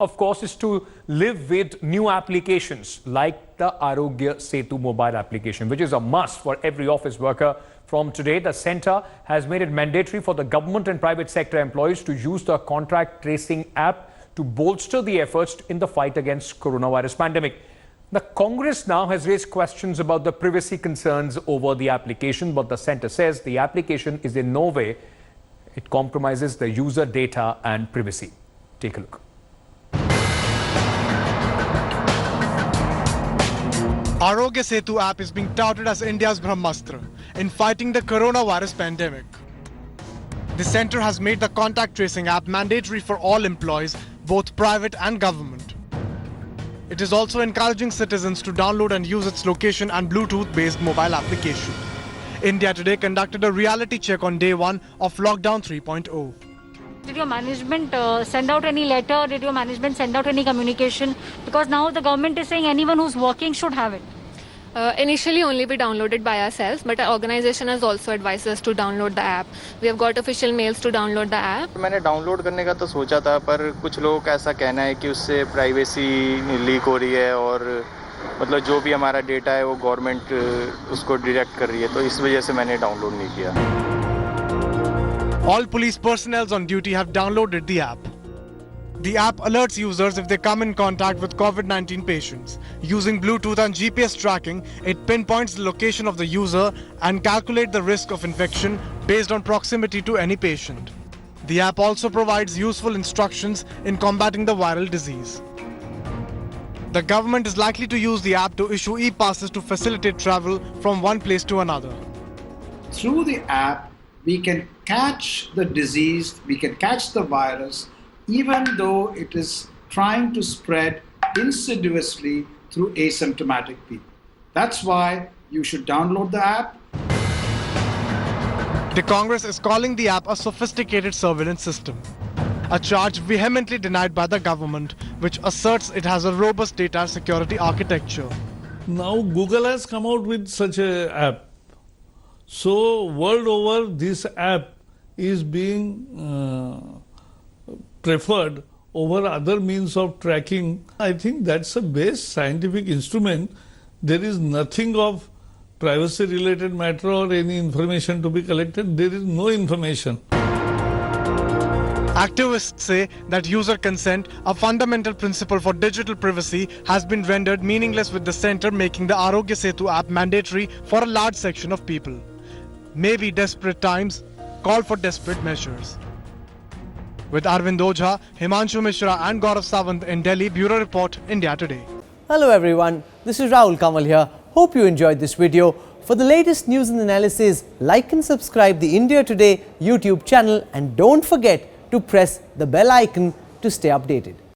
of course, is to live with new applications like the Arogya Setu mobile application, which is a must for every office worker. From today, the centre has made it mandatory for the government and private sector employees to use the contact tracing app to bolster the efforts in the fight against coronavirus pandemic. The Congress now has raised questions about the privacy concerns over the application, but the centre says the application is in no way it compromises the user data and privacy. Take a look. Arogya Setu app is being touted as India's Brahmastra in fighting the coronavirus pandemic. The centre has made the contact tracing app mandatory for all employees, both private and government. It is also encouraging citizens to download and use its location and Bluetooth-based mobile application. India today conducted a reality check on day one of Lockdown 3.0. Did your management send out any letter? Did your management send out any communication? Because now the government is saying anyone who's working should have it. Initially only we downloaded by ourselves, but our organization has also advised us to download the app. We have got official mails to download the app. मैंने download करने का तो सोचा था, पर कुछ लोगों का ऐसा कहना है कि उससे प्राइवेसी लीक हो रही है और मतलब जो भी हमारा डेटा है वो गवर्नमेंट उसको डिटेक्ट कर रही है, तो इस वजह से मैंने डाउनलोड नहीं किया. All police personnel on duty have downloaded the app. The app alerts users if they come in contact with COVID-19 patients. Using Bluetooth and GPS tracking, it pinpoints the location of the user and calculates the risk of infection based on proximity to any patient. The app also provides useful instructions in combating the viral disease. The government is likely to use the app to issue e-passes to facilitate travel from one place to another. Through the app, we can catch the disease, we can catch the virus, even though it is trying to spread insidiously through asymptomatic people. That's why you should download the app. The Congress is calling the app a sophisticated surveillance system, a charge vehemently denied by the government, which asserts it has a robust data security architecture. Now Google has come out with such an app. So world over, this app is being preferred over other means of tracking. I think that's a base scientific instrument. There is nothing of privacy related matter or any information to be collected. There is no information. Activists say that user consent, a fundamental principle for digital privacy, has been rendered meaningless with the centre making the Arogya Setu app mandatory for a large section of people. Maybe desperate times call for desperate measures. With Arvind Ojha, Himanshu Mishra and Gaurav Sawant in Delhi, Bureau Report, India Today. Hello everyone, this is Rahul Kamal here. Hope you enjoyed this video. For the latest news and analysis, like and subscribe the India Today YouTube channel and don't forget to press the bell icon to stay updated.